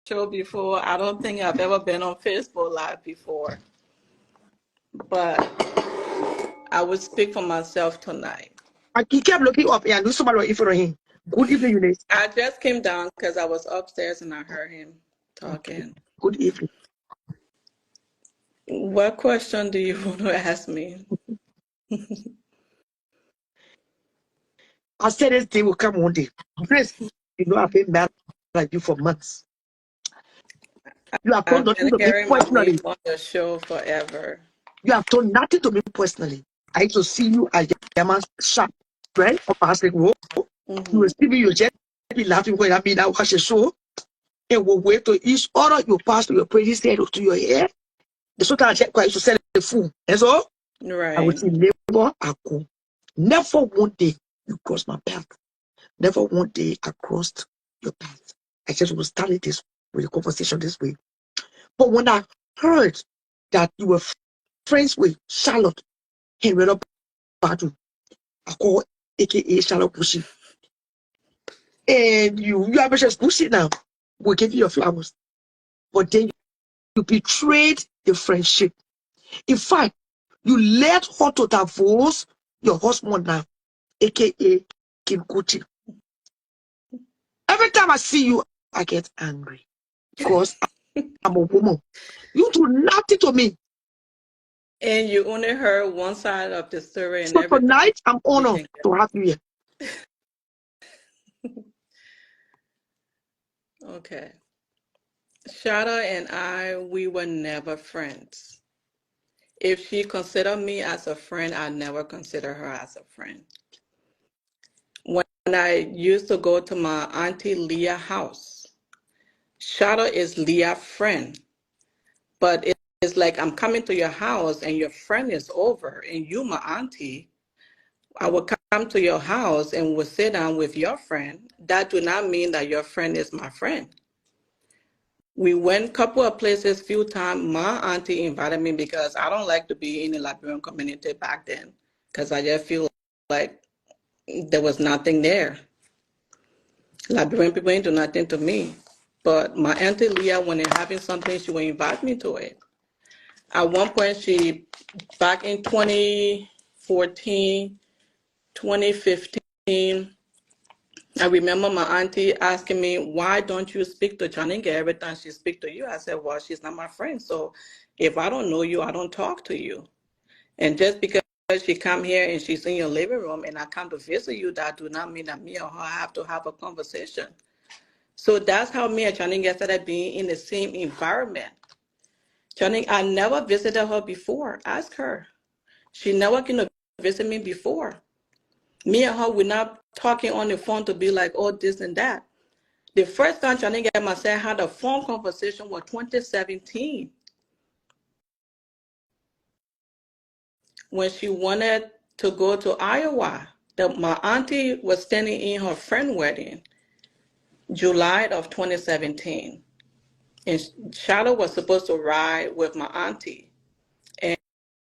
show before. I don't think I've ever been on Facebook Live before. But I would speak for myself tonight. He kept looking up and do somebody for him. Good evening, Unice. I just came down because I was upstairs and I heard him talking. Good evening. What question do you want to ask me? I said this day will come one day. Grace, I've been mad like you for months. You have told nothing to me personally. On the show forever. You have told nothing to me personally. I used to see you at Yaman's shop, right? Or Pastor Road. You will see me, you just be laughing when I mean I watch the show. And we'll wait to each other, you pass to your praise head to your hair. The sort of check quite to sell the food. And so right. I would see labor, I go. Never one day you cross my path. Never one day I crossed your path. I just was starting this with the conversation this way. But when I heard that you were friends with Charlotte, Henrietta Bardue, I call aka Charlotte Bushy. And you are just Bushy now. We'll give you your flowers. But then you betrayed the friendship. In fact, you led her to divorce your husband now, aka Kim Kuti. Every time I see you, I get angry because I'm a woman. You do nothing to me. And you only heard one side of the story. And so tonight, I'm honored to have you here. Okay. Shada and I, we were never friends. If she considered me as a friend, I never consider her as a friend. When I used to go to my auntie Leah's house, Shada is Leah's friend, but it's like I'm coming to your house and your friend is over and you, my auntie, I will come to your house and will sit down with your friend. That do not mean that your friend is my friend. We went a couple of places, few times. My auntie invited me because I don't like to be in the Liberian community back then because I just feel like there was nothing there. Liberian people ain't do nothing to me. But my auntie Leah, when they're having something, she will invite me to it. At one point, back in 2014, 2015, I remember my auntie asking me, why don't you speak to Chaninga every time she speaks to you? I said, well, she's not my friend. So if I don't know you, I don't talk to you. And just because she come here and she's in your living room and I come to visit you, that do not mean that me or her have to have a conversation. So that's how me and Chaninga started being in the same environment. Chaninga, I never visited her before. Ask her. She never came to visit me before. Me and her, we're not talking on the phone to be like, oh, this and that. The first time Chaninga and myself had a phone conversation was 2017. When she wanted to go to Iowa. My auntie was standing in her friend's wedding, July of 2017. And Shadow was supposed to ride with my auntie.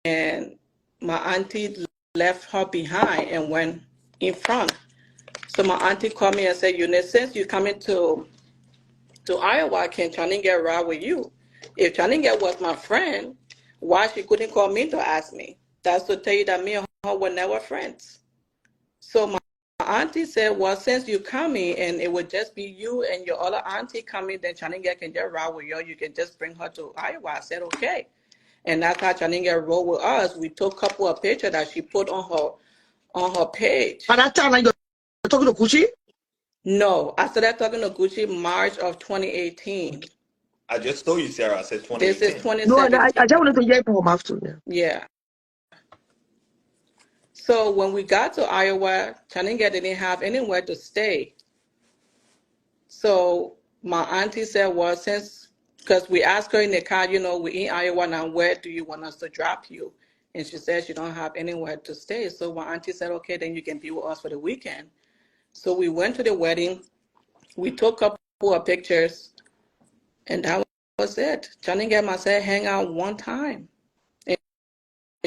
And my auntie left her behind and went in front. So my auntie called me and said, Unice, since you're coming to Iowa, can Chaninga ride with you? If Chaninga was my friend, why she couldn't call me to ask me? That's to tell you that me and her were never friends. So my auntie said, well, since you're coming and it would just be you and your other auntie coming, then Chaninga can just ride with you. You can just bring her to Iowa. I said, okay. And that's how Chaninga rode with us. We took a couple of pictures that she put on her page. At that time, you're talking to Gucci? No, I started talking to Gucci March of 2018. I just told you, Sarah. I said 2018. This is 2017. No, I just wanted to hear from after. Yeah. So when we got to Iowa, Chaninga didn't have anywhere to stay. So my auntie said, well, because we asked her in the car, we're in Iowa now, where do you want us to drop you? And she said she don't have anywhere to stay. So my auntie said, okay, then you can be with us for the weekend. So we went to the wedding. We took a couple of pictures, and that was it. Chaninga and myself hang out one time, and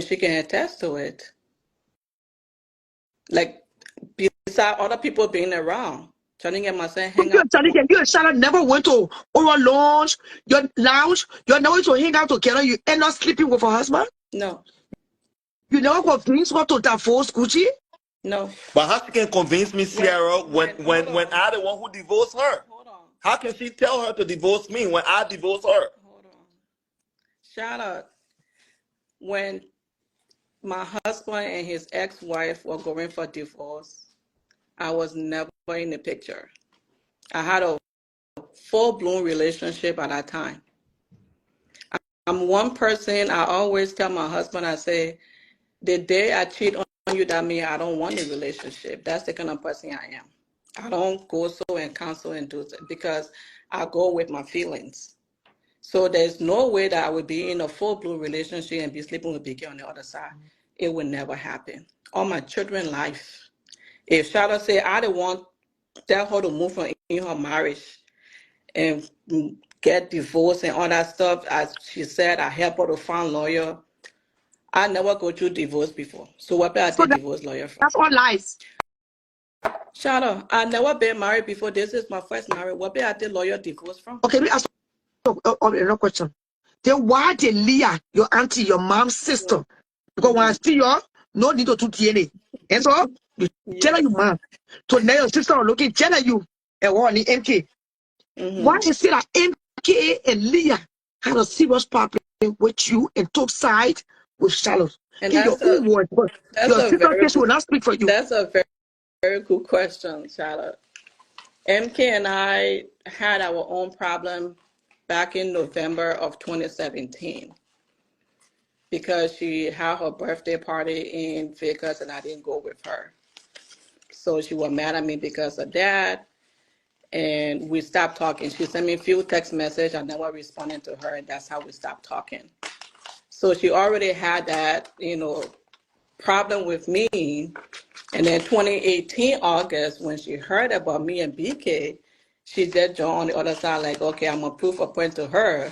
she can attest to it. Like, beside other people being around. trying to get myself So hang out. you and Charlotte never went to our lounge, your lounge, you're never to hang out together, you end up sleeping with her husband? No, You never convinced her to divorce Gucci? no. But how she can convince me, Sierra, when hold on. I the one who divorced her? Hold on. How can she tell her to divorce me when I divorced her? Hold on. Shout out. When my husband and his ex-wife were going for divorce, I was never in the picture. I had a full-blown relationship at that time. I'm one person, I always tell my husband, I say, the day I cheat on you, that means I don't want a relationship. That's the kind of person I am. I don't go so and counsel and do it because I go with my feelings. So there's no way that I would be in a full-blown relationship and be sleeping with Biggie on the other side. It would never happen. All my children's life. If Charlotte say I don't want tell her to move from in her marriage and get divorced and all that stuff, as she said, I help her to find a lawyer. I never go through divorce before. So what I So did divorce lawyer from? that's all lies. Charlotte, I never been married before. This is my first marriage. What I did lawyer divorce from? Okay, let me ask you another question. Then why did Leah, your auntie, your mom's sister? Because when I see you, no need to do DNA. And so you tell you mom. So now your sister are looking, tell you and what the MK. Why is it that MK and Leah had a serious problem with you and took side with Charlotte? And In your own words, but that's your a sister very case will not speak for you. that's a very, very good question, Charlotte. MK and I had our own problem back in November of 2017 because she had her birthday party in Vegas and I didn't go with her. So she was mad at me because of that. And we stopped talking. She sent me a few text messages. I never responded to her, and that's how we stopped talking. So she already had that, problem with me. And then 2018 August, when she heard about me and BK, she just joined on the other side, like, okay, I'm gonna prove a point to her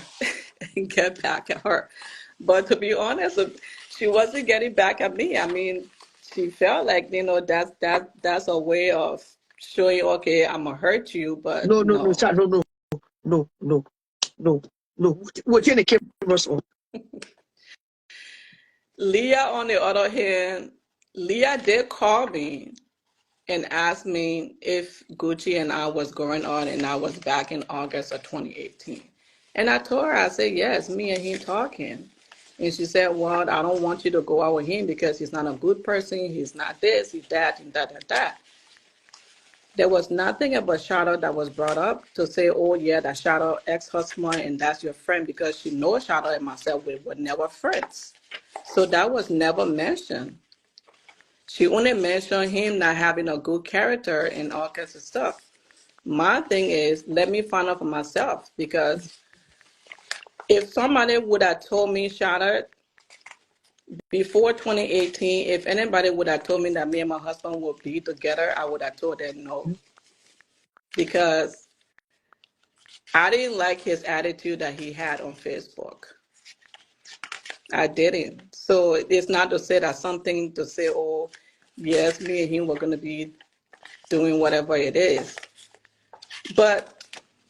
and get back at her. But to be honest, she wasn't getting back at me. I mean, she felt like, that's a way of showing, okay, I'm gonna hurt you, but No, no. What's in the cameras on? Leah, on the other hand, Leah did call me and asked me if Gucci and I was going on, and I was back in August of 2018. And I told her, I said, yes, me and him talking. And she said, well, I don't want you to go out with him because he's not a good person. He's not this, he's that, and that. There was nothing about Charlotte that was brought up to say, oh, yeah, that's Charlotte ex-husband and that's your friend, because she knows Charlotte and myself, we were never friends. So that was never mentioned. She only mentioned him not having a good character and all kinds of stuff. My thing is, let me find out for myself, because if somebody would have told me, Charlotte, before 2018, if anybody would have told me that me and my husband would be together, I would have told them no. Because I didn't like his attitude that he had on Facebook. I didn't. So it's not to say that something to say, oh, yes, me and him were going to be doing whatever it is. But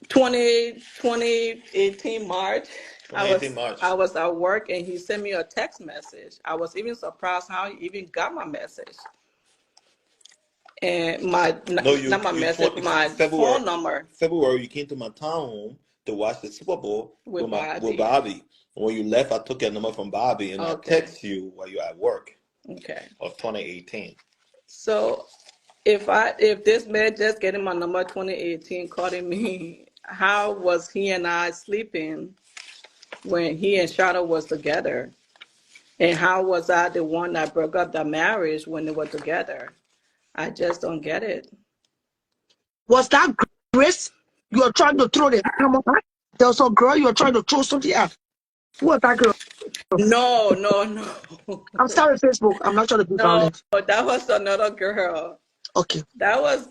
2018 March, I was at work and he sent me a text message. I was even surprised how he even got my message. And my phone number. February, you came to my town to watch the Super Bowl with Bobby. When you left, I took your number from Bobby and I text you while you're at work. Okay. Of 2018. So if this man just getting my number 2018 calling me, how was he and I sleeping when he and Shadow was together? And how was I the one that broke up the marriage when they were together? I just don't get it. Was that Grace you are trying to throw the hammer at? There was a girl you are trying to throw something at. Who was that girl? No. I'm sorry, Facebook. I'm not trying to be violent. No, that was another girl. Okay. That was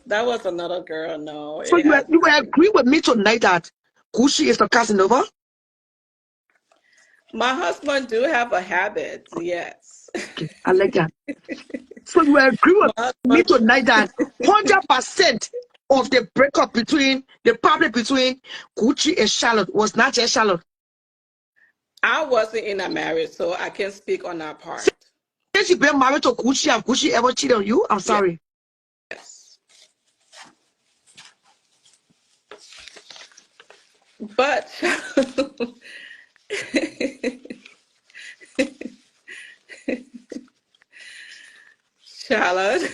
another girl. No. So you will agree with me tonight that Gucci is the Casanova? My husband do have a habit, yes. Okay, I like that. So you will agree with me tonight that 100% of the breakup between the problem between Gucci and Charlotte was not just Charlotte. I wasn't in a marriage, so I can't speak on that part. Since you've been married to Gucci, have Gucci ever cheated on you? I'm sorry. Yes. But Charlotte.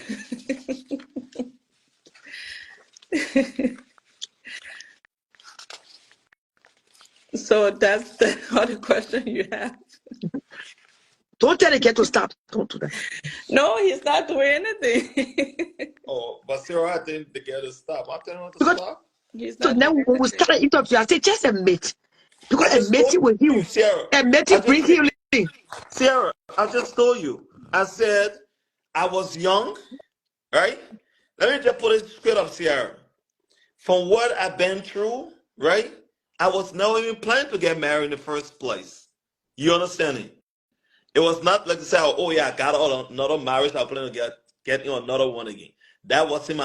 So that's the other question you have. Don't tell the kid to stop. Don't do that. No, he's not doing anything. Oh, but Sarah, I think the girl to stop. I'm telling her to stop. He's so not now doing when we start the interview, I say just admit. Because admitting with you, Sarah, admitting brings healing. Sarah, I just told you. I said I was young, right? Let me just put it straight up, Sarah. From what I've been through, right? I was never even planning to get married in the first place. You understand it? It was not like to say, oh yeah, I got another marriage. I plan to get another one again. That wasn't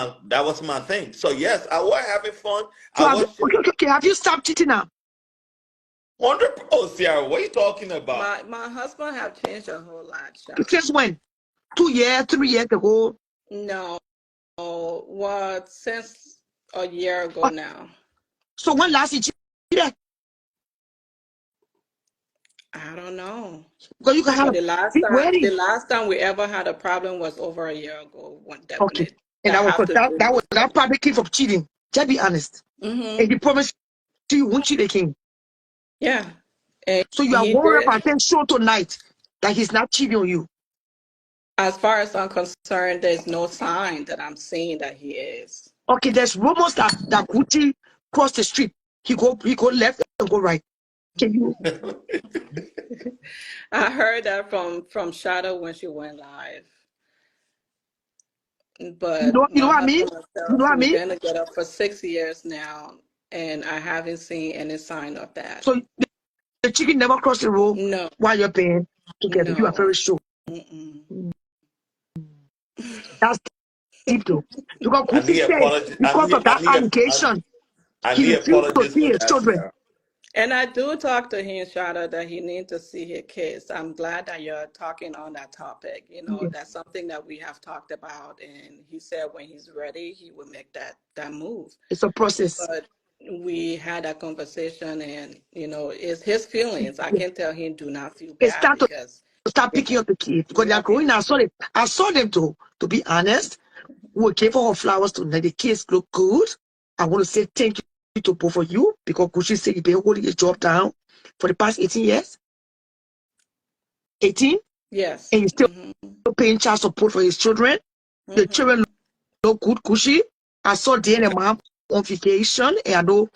my thing. So yes, I was having fun. So okay. Have you stopped cheating now? 100%, Sarah. What are you talking about? My husband have changed a whole lot. Since when? 2 years, 3 years ago? No, what since a year ago now. So when last you cheated? I don't know. Because you can have the last time we ever had a problem was over a year ago. Okay. And that probably came from cheating. Just be honest. Mm-hmm. And he promised you won't cheat again. Yeah. And so you are 100% sure tonight that he's not cheating on you. As far as I'm concerned, there's no sign that I'm seeing that he is. Okay, there's rumors that Gucci crossed the street. He go left and go right. Can you? I heard that from Shadow when she went live. But you know what I mean? We've been together for 6 years now, and I haven't seen any sign of that. So the chicken never crossed the road. No. While you're paying together, you are very sure. That's deep though. Because Gucci said because of that allegation, he refused to see his children. And I do talk to him, Shada, that he needs to see his kids. I'm glad that you're talking on that topic. You know, that's something that we have talked about. And he said when he's ready, he will make that move. It's a process. But we had that conversation, and, you know, it's his feelings. I can tell him do not feel bad. Start picking up the kids. Because they are growing. I saw them to be honest. We gave her flowers tonight. The kids look good. I want to say thank you to both of you because Gucci said you've been holding your job down for the past 18 years. 18? Yes. And you're still paying child support for his children. The children look good, Gucci. I saw Dan and mom on vacation, and I know,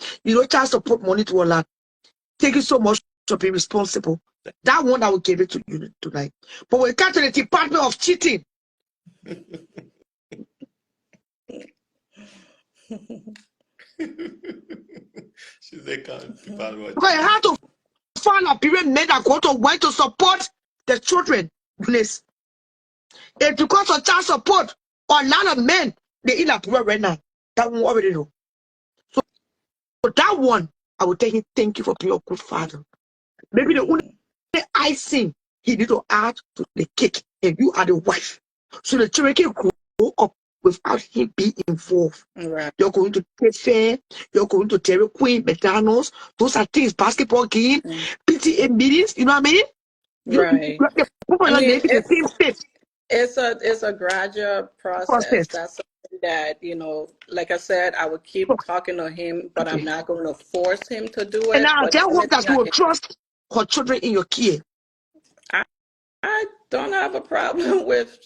child support money to a lot. Thank you so much for being responsible. That one I will give it to you tonight. But when it comes to the department of cheating, she's a department. Because you have to find a period men that go to work to support the children. Please. It's because of child support, a lot of men they in a period right now. That one already know. So that one, I will tell him thank you for being a good father. Maybe the only icing he need to add to the cake, and you are the wife. So the children can grow up without him being involved. Right. You're going to Trade Fair, you're going to Dairy Queen, McDonald's. Those are things, basketball game, PTA meetings, you know what I mean? Right. It's a gradual process. That's something that, like I said, I would keep talking to him, but I'm not going to force him to do it. And I hope that you will trust her children in your care. I don't have a problem with,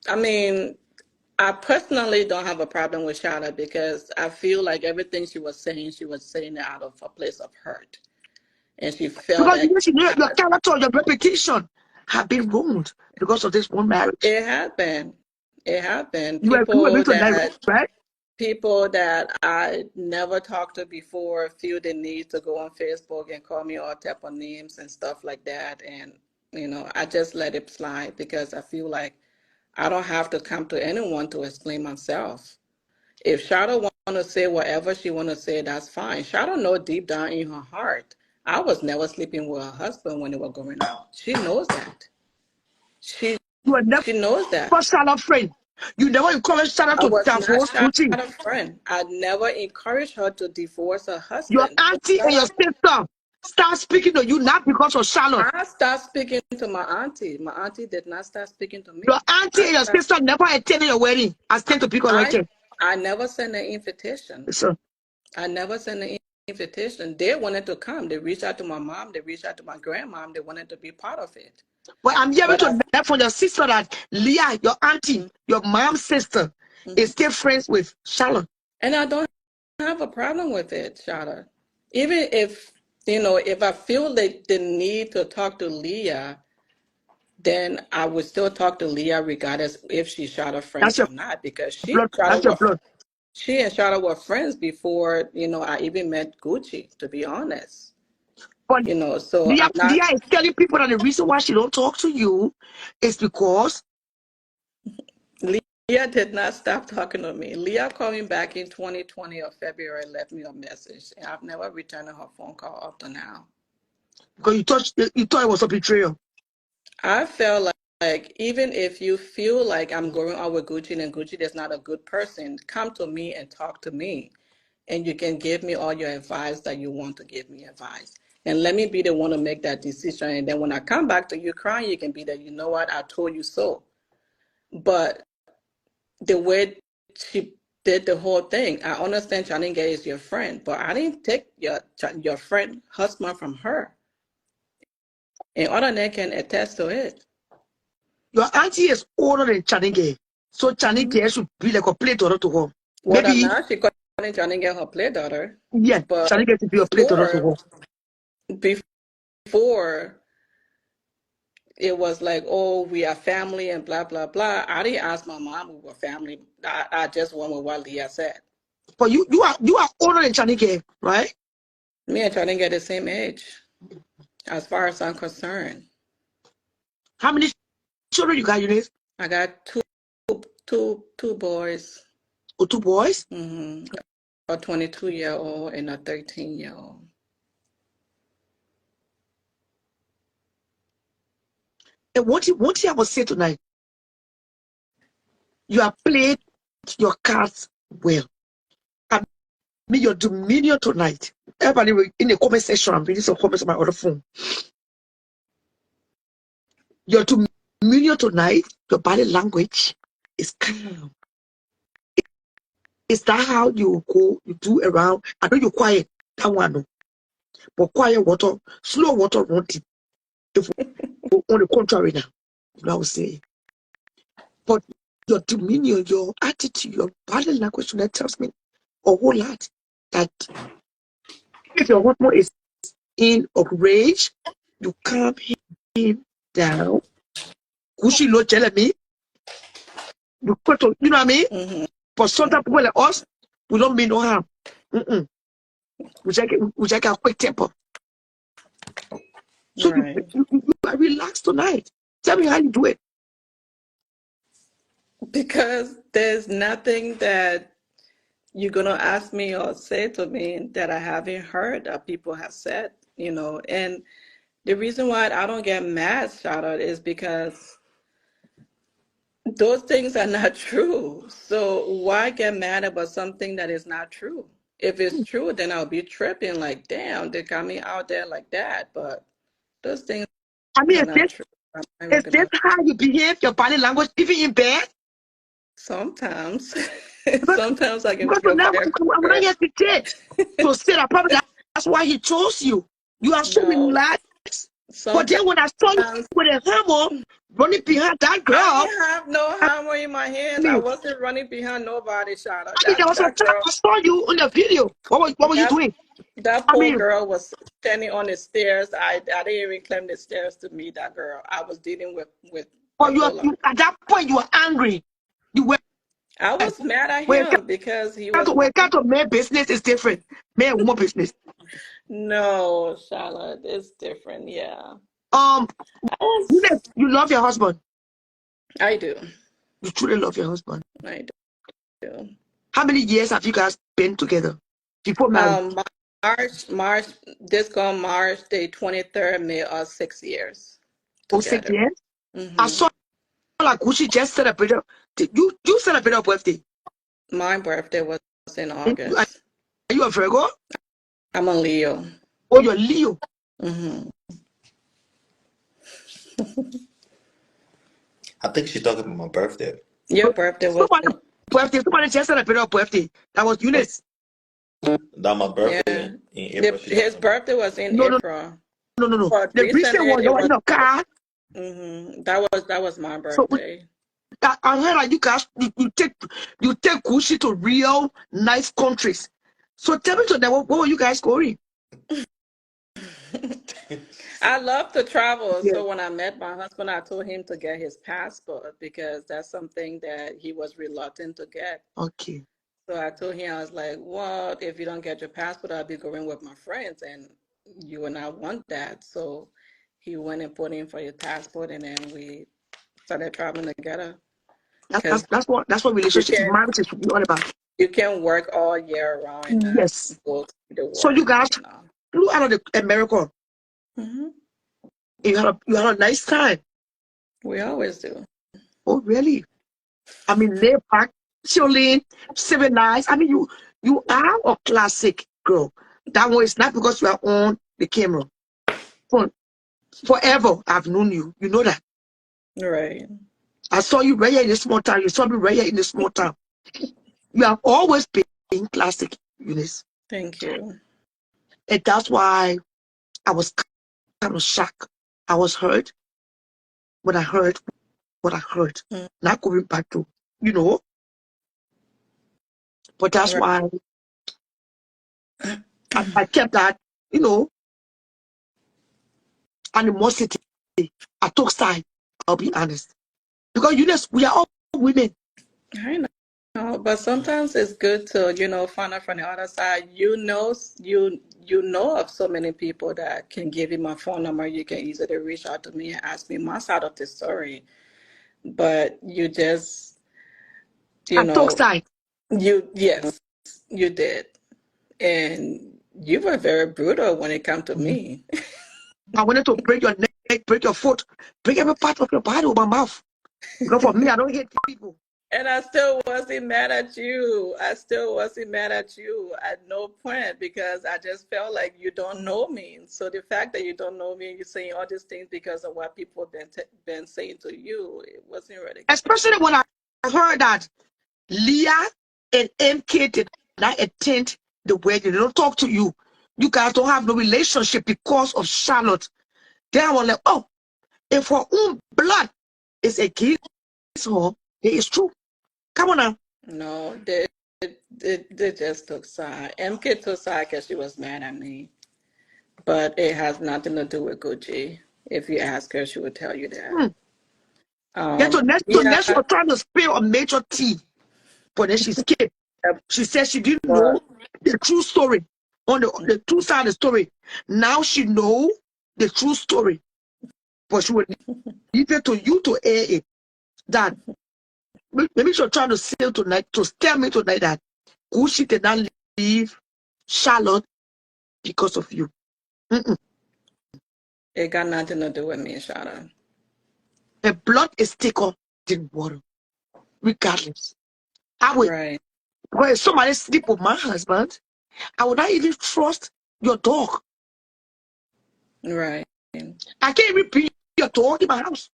I personally don't have a problem with Shada because I feel like everything she was saying it out of a place of hurt. And she felt because your character, your reputation have been ruined because of this one marriage. It happened. People that I never talked to before feel the need to go on Facebook and call me all type of names and stuff like that. And, I just let it slide because I feel like I don't have to come to anyone to explain myself. If Shada to say whatever she want to say, that's fine. Charlotte know deep down in her heart, I was never sleeping with her husband when they were going out. She knows that. She You were never she knows that. Charlotte friend. You never encouraged Charlotte I to was not divorce Gucci. Charlotte's friend. I never encouraged her to divorce her Your husband. But auntie and your Charlotte, sister start speaking to you not because of Charlotte. I started speaking to my auntie. My auntie did not start speaking to Your me. auntie and your sister never attended your wedding. I stand to be I, corrected. I never sent an invitation. So, I never sent an invitation. They wanted to come. They reached out to my mom. They reached out to my grandmom. They wanted to be part of it. but I'm hearing But to that from your sister that Leah, your auntie, your mom's sister, is still friends with Charlotte. and I don't have a problem with it, Shada. Even if if I feel like the need to talk to Leah, then I would still talk to Leah regardless if she's Shada That's friends your or not, because blood. That's your blood. She and Shada were friends before, I even met Gucci, to be honest. But So Leah, I'm not. Leah is telling people that the reason why she don't talk to you is because Leah did not stop talking to me. Leah called me back in 2020 of February, left me a message, and I've never returned her phone call up to now. you thought it was a betrayal. I felt like even if you feel like I'm going out with Gucci and Gucci is not a good person, come to me and talk to me. And you can give me all your advice that you want to give me advice. And let me be the one to make that decision. And then when I come back to you crying, you can be that, you know what, I told you so. But the way she did the whole thing, I understand Channing is your friend, but I didn't take your friend husband from her. And other than can attest to it. Your auntie is older than Channing. So Channing should be like a play daughter to her. Well, Maybe, now she calling Channing her play daughter, yeah, but Channing should be a play daughter to her. before it was like, oh, we are family and blah blah blah. I didn't ask my mom we were family. I just went with what Leah said. But you are older than Channing, right? Me and Channing the same age, as far as I'm concerned. How many children you got, Unice? I got two boys. Or two boys? A 22-year-old and a 13-year-old. And what I will say tonight, you have played your cards well. I mean, your dominion tonight. Everybody in the comment section, I'm reading some comments on my other phone. Your dominion tonight, your body language is calm. Is that how you go, you do around? I know you're quiet, that one, no. But quiet water, slow water, run deep. If on the contrary now, I would say. But your dominion, your attitude, your body language tonight tells me a whole lot that if your husband is in a rage, you calm him down. Gucci no telling me, you put to, you know what I mean? But sometimes people like us, we don't mean no harm. We check a quick temper. So Right. you are relaxed tonight. Tell me how you do it. Because there's nothing that you're gonna ask me or say to me that I haven't heard that people have said, And the reason why I don't get mad, Charlotte, is because those things are not true. So why get mad about something that is not true? If it's true, then I'll be tripping like, damn, they got me out there like that. But those things I mean, are not true. I'm not is even this gonna. how you behave, your body language, even in bed? Sometimes, Because, sometimes I can because feel now very I'm not aggressive. yet today to say that probably that's why he chose you. You are so No, relaxed. But sometimes then when I saw you with a hammer running behind that I girl, didn't have no I hammer in my hands. I mean, wasn't running behind nobody, Shada. there was a That time girl, I saw you on the video. What were you that doing? that I poor mean, girl was standing on the stairs. I didn't even claim the stairs to me. That girl, I was dealing with but bipolar. at that point you were angry. You were I was mad at when him because he it was comes to man business is different. Man woman business. no, Charlotte. It's different. Yeah, Um, I was. you love your husband. I do. You truly love your husband. I do. How many years have you guys been together before marriage? March, this gone March the 23rd, made us 6 years Oh, 6 together. years? I Mm-hmm. saw like Gucci just celebrated. You celebrated your birthday. My birthday was in Are August. you a Virgo? I'm a Leo. Or you're Leo? Mm-hmm. I think she's talking about my birthday. Your birthday was Somebody in, birthday. Somebody just celebrated your birthday. That was Unice. That my birthday yeah. in April. She His talking about. birthday was in No, no, April, no, no, no. but The recent recently one, the it one in was. the car. Mm-hmm. That was my So birthday. I heard that you guys you take Gucci to real nice countries. So tell me today, what were you guys going? I love to travel, Yeah. so when I met my husband, I told him to get his passport because that's something that he was reluctant to get. Okay. So I told him, I was like, "Well, if you don't get your passport, I'll be going with my friends, and you will not want that." So he went and put in for his passport, and then we started traveling together. Because That's what you relationship can marriage is all about. you can work all year around and not Yes. go to the So you work, guys you know. flew out of America. Hmm. You had a nice time. We always do. Oh, really? I mean, lay back, chilling, civilized. I mean, you are a classic girl. That one is not because you are on the camera. For forever, I've known you. You know that. Right. I saw you right here in the small town. You saw me right here in the small town. You have always been classic, Eunice. Thank you. And that's why I was kind of shocked. I was hurt when I heard what I heard. Mm. Not going back to, you know, but that's Right. why I kept that, you know, animosity. I took side. I'll be honest. Because Eunice, we are all women. I know, but sometimes it's good to, find out from the other side. You know of so many people that can give you my phone number. You can easily reach out to me and ask me my side of the story. But you just, you I took know, side. yes, you did. And you were very brutal when it came to me. I wanted to break your neck, break your foot, break every part of your body with my mouth. Because for me, I don't hate people. And I still wasn't mad at you. I still wasn't mad at you at no point because I just felt like you don't know me. So the fact that you don't know me, you're saying all these things because of what people have been saying to you, it wasn't really good. Especially when I heard that Leah and MK did not attend the wedding. They don't talk to you. You guys don't have no relationship because of Charlotte. Then I was like, oh, if her own blood is against her, it is true. Come on now. No, they just took side. MK took side because she was mad at me. But it has nothing to do with Gucci. If you ask her, she would tell you that. Hmm. Yeah, so Yeah, next she was trying to spill a major tea, but then she skipped. She said she didn't know but the true story on the true side of the story. Now she know the true story, but she would leave it to you to air it. That maybe she's trying to say tonight to tell me tonight that Gucci did not leave Charlotte because of you. Mm-mm. it got nothing to do with me, Shada. Her blood is thicker than water, regardless. I would, Right, when somebody sleep with my husband, I would not even trust your dog. right, I can't even bring your dog in my house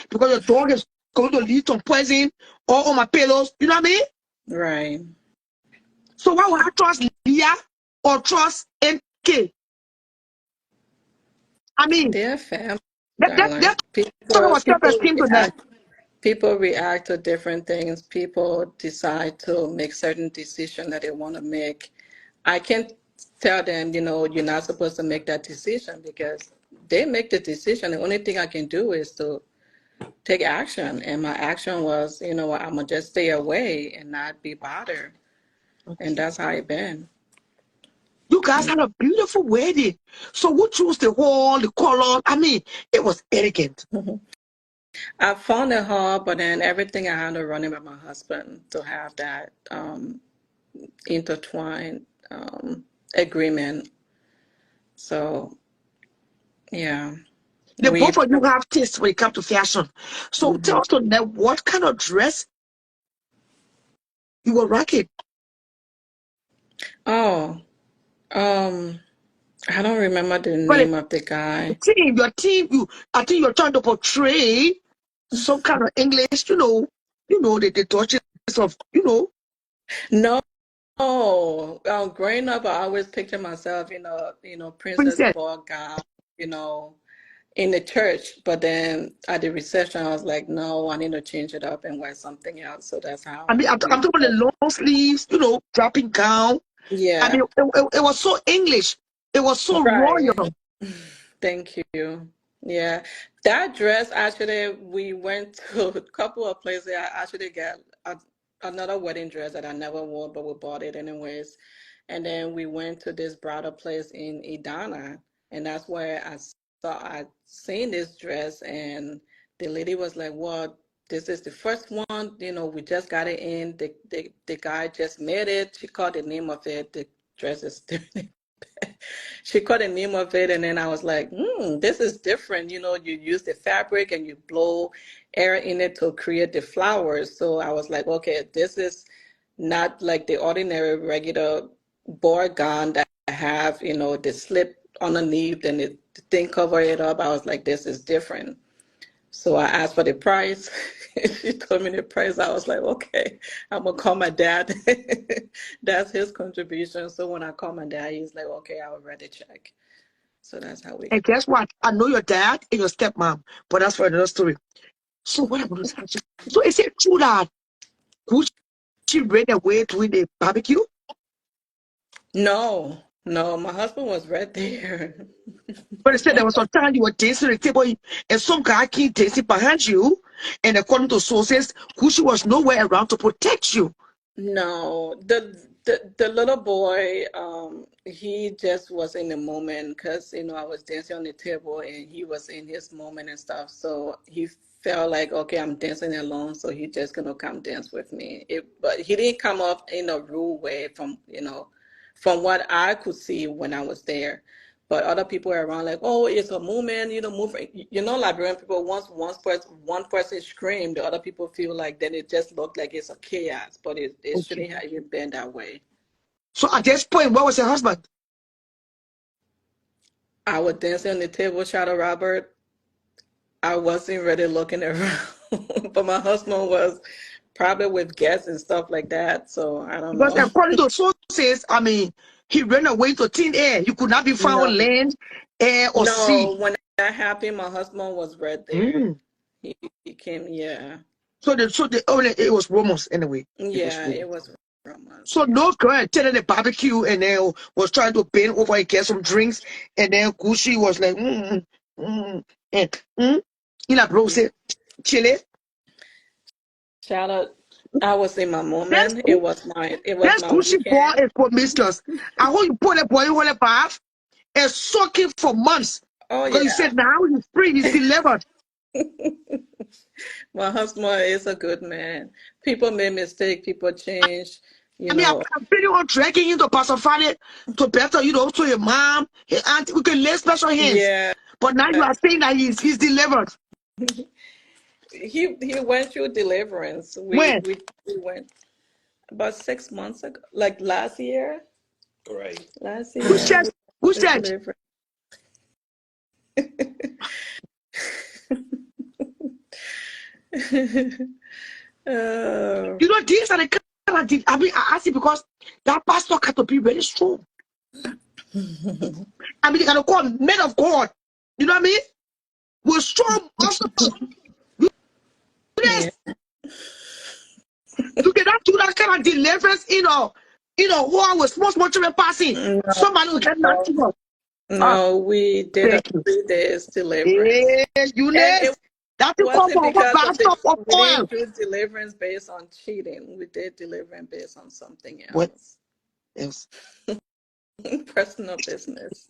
because your dog is going to leave some poison all on my pillows. You know what I mean? right. So why would I trust Leah or trust MK? I mean, They're family, that's darling. talking People, about self-esteem tonight. people react to different things. People decide to make certain decisions that they want to make. I can't tell them, you're not supposed to make that decision because they make the decision. The only thing I can do is to take action. And my action was, I'm gonna just stay away and not be bothered. And Okay. that's how it been. You guys had a beautiful wedding. So who chose the hall, the color? I mean, it was elegant. I found it hard, but then everything I had to run it by my husband to have that intertwined agreement. So yeah, The we. both of you have taste when it comes to fashion. So tell Mhm. us now, what kind of dress you were rocking? Oh, um, I don't remember the But name of the guy. your team, I think you're trying to portray some kind of English, the touches of, No, growing up, I always picture myself in a, princess princess. ball gown, you know, in the church. But then at the reception, I was like, no, I need to change it up and wear something else. So that's I how mean, I'm we. talking about the long sleeves, dropping gown. I Yeah, mean, it was so English. It was so right. royal. Thank you. Yeah, that dress actually, we went to a couple of places. I actually got another wedding dress that I never wore, but we bought it anyways. And then we went to this bridal place in Edina, and that's where I seen this dress, and the lady was like, "Well, this is the first one. We just got it in. The guy just made it. She called the name of it. The dress is she called the name of it, and then I was like, this is different. You use the fabric and you blow air in it to create the flowers. So I was like, okay, this is not like the ordinary regular board gown that I have, the slip underneath and the thing cover it up. I was like, this is different. So I asked for the price. She told me the price. I was like, okay, I'm gonna call my dad. That's his contribution. So when I called my dad, he's like, okay, I'll write a check. So that's how we. And guess what? I know your dad and your stepmom, but that's for another story. So what I'm going to say, so is it true that Gucci ran away during the barbecue? No, no, my husband was right there. But instead, there was some time you were dancing at the table, and some guy came dancing behind you. And according to sources, Gucci was nowhere around to protect you. No, the little boy, he just was in the moment because I was dancing on the table and he was in his moment and stuff. So he felt like, okay, I'm dancing alone, so he just gonna come dance with me. But he didn't come up in a rude way from what I could see when I was there. But other people are around like, oh, it's a movement, move. Liberian people, once one person scream, the other people feel like then it just looked like it's a chaos, but it Okay. shouldn't have even been that way. So at this point, where was your husband? I was dancing on the table, Shadow Robert. I wasn't really looking around, but my husband was probably with guests and stuff like that. So I don't Because know. according to sources, I mean, he ran away to thin air. He could not be found No, land, air, or sea. no. When that happened, my husband was right there. Mm. He came. Yeah, It was rumors anyway. It was yeah. rumors. It was romance. So Yeah. no girl attended the barbecue and then was trying to bend over and get some drinks, and then Gucci was like, and you know, bro said, chile. Shout out. I was in my That's moment. cool. It was That's my Gucci boy weekend. is promiscuous. I hope you put that boy in the bath and soak him for months Oh because he yeah. said now he's free, he's delivered. My husband is a good man. People make mistake, people change, you I mean, know. I'm pretty on dragging you to Pastor Friday to better, to your mom, your aunt. We can lay special hands. Yeah. But now you are saying that he's delivered. He went through deliverance. We When? we we went about 6 months ago, like last year. Right. Last Who year said? Who we said? delivered. Oh, These are the kind of things. I mean, I ask you because that pastor got to be very strong. I mean, they got to call men of God. You know what I mean? We're strong also. yeah. Yes, you cannot do that kind of deliverance, who I was small children passing. No, Somebody will get no, nothing. Ah, no. We did a thank you. 3 days deliverance. Hey, And Eunice. it That's the call wasn't for one because of basket of we oil. didn't do deliverance based on cheating. We did deliverance based on something What else. else? Personal business.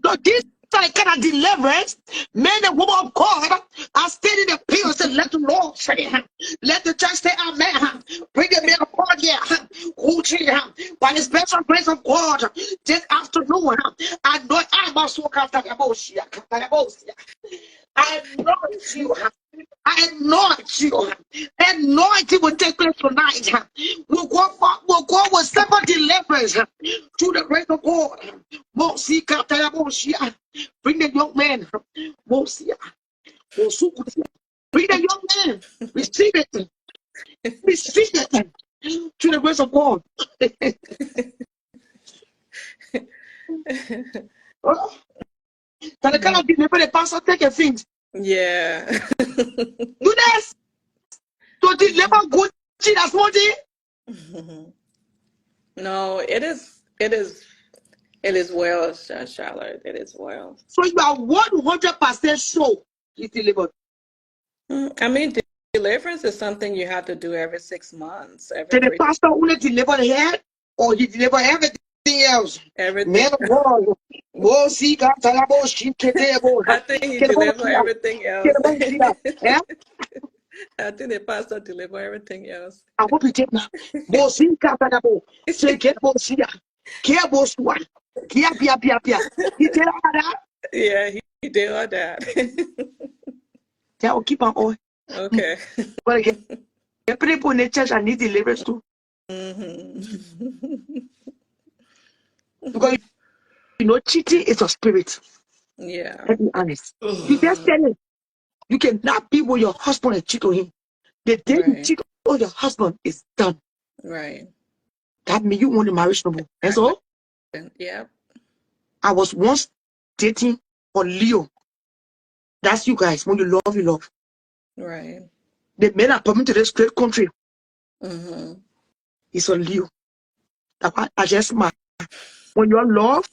No, this that kind of deliverance, men and women of God are standing the pills and let the Lord say, let the church say amen. Bring the men of God here, by the special grace of God, this afternoon, I know I must walk after the bullshit. I anoint you. I anoint you. Anointing will take place tonight. We'll go with simple deliverance through the grace of God. Bring the young man. Bring the young man. Receive it. Receive it. Through the grace of God. Can the kind of deliver the pastor take a thing? Yeah. Unice, to deliver good that's what it. No, it is well, Charlotte. It is well. So you are 100% sure he's delivered. I mean, deliverance is something you have to do every 6 months, every Did the 3. pastor only deliver the head or he deliver everything else? Everything. Man of God. Wo si ka talabo shi kete bo. I think he Kete bo deliver siya. everything else. Kete bo siya. Yeah? I think the pastor deliver everything else. I hope you take now. Bo si ka talabo. Say kete bo siya. Kia bo suwa. Kia pia pia pia. He tell that. Yeah, he did all that. Yeah, keep on on. Okay. But again, people in the church I need deliverance too. Because you know, cheating is a spirit. Yeah. Let's be honest. You just tell him you cannot be with your husband and cheat on him. The day you Right. cheat on your husband is done. Right. That means you want the marriage number. And so Yeah. I was once dating on Leo. That's you guys. When you love, you love. Right. The men are coming to this great country. Mm-hmm. It's on Leo. That's why I just smile. When you're love,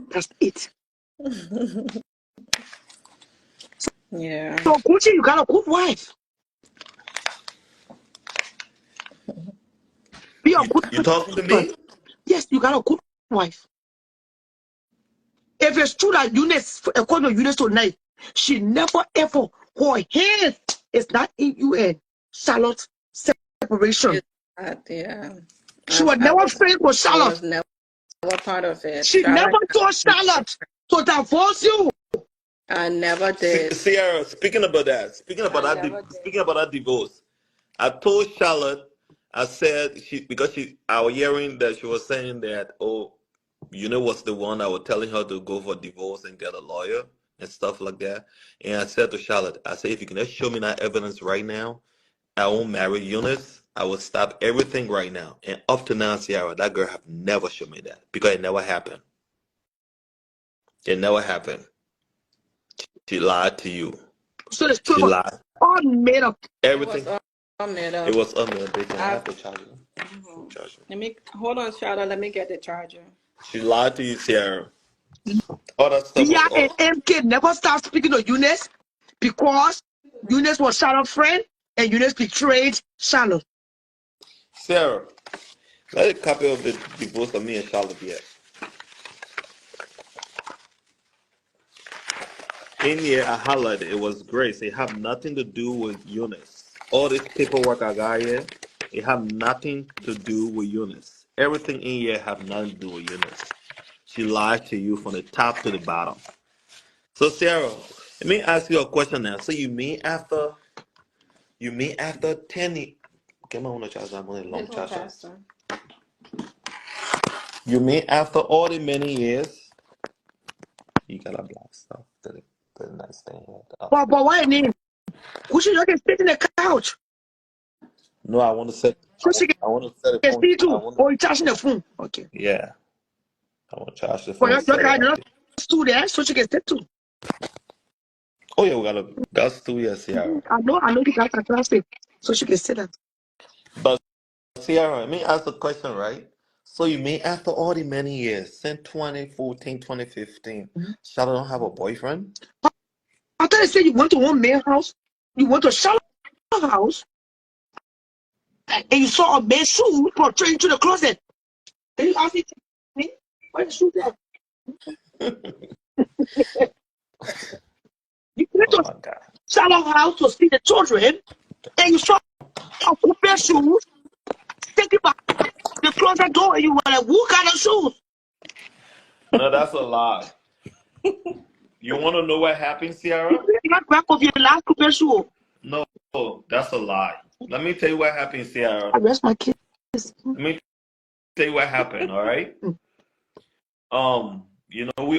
that's it. Yeah. So Gucci, you got a good wife. Be a good You talking to husband. me? Yes, you got a good wife. If it's true that Unice, according to Unice tonight, she never ever, her hands is not in you and Charlotte separation. It's not, yeah. She was never friends with I Charlotte. was never part of it. She never told Charlotte to divorce you. I never did. Sierra, speaking about that, speaking about that divorce, I told Charlotte, I said I was hearing that she was saying that, oh, you know what's the one I was telling her to go for divorce and get a lawyer and stuff like that. And I said to Charlotte, I said, if you can just show me that evidence right now, I won't marry Unice. I will stop everything right now. And up to now, Sierra, that girl have never shown me that because it never happened. It never happened. She lied to you. So the She story was lied. all made up. Everything. It Was unreal. Can I have the charger? Let me hold on, Charlotte. Let me get the charger. She lied to you, Sierra. All that stuff was Dia all. and MK never stopped speaking to Unice because Unice was Charlotte's friend and Unice betrayed Charlotte. Sarah, let a copy of the divorce of me and Charlotte yet. In here, I highlighted it was grace. It have nothing to do with Unice. All this paperwork I got here, it have nothing to do with Unice. Everything in here have nothing to do with Unice. She lied to you from the top to the bottom. So Sarah, let me ask you a question now. So you mean after 10 years? Come on, I'm on a long charger. You mean after all the many years? You gotta block stuff. The nice thing here. But why name? Who should you can sit in the couch? No, I want to set. So she I want to set a can phone. see too. Or you charging the phone. Okay. Yeah, I want to charge the But phone. your Set it guy up. not stood there, so she can sit too. Oh yeah, we gotta. That's 2 years, Sierra. I know you guys are classic. So she can sit there. But Sierra, let me ask a question, right? So you mean after all the many years, since 2014, 2015, Charlotte don't have a boyfriend? I thought you said you went to one man's house, you went to Charlotte's house, and you saw a man's shoe portrayed into the closet. And you asked me, where's the shoe there? You went Oh to my God. Sarah's house to see the children, and you saw a pair of shoes. Take it back the closet door, and you were like, "What kind of shoes?" No, that's a lie. You want to know what happened, You Sierra? got back of your last pair of shoes. No, that's a lie. Let me tell you what happened, Sierra. I rest my kids. Let me tell you what happened, all right? We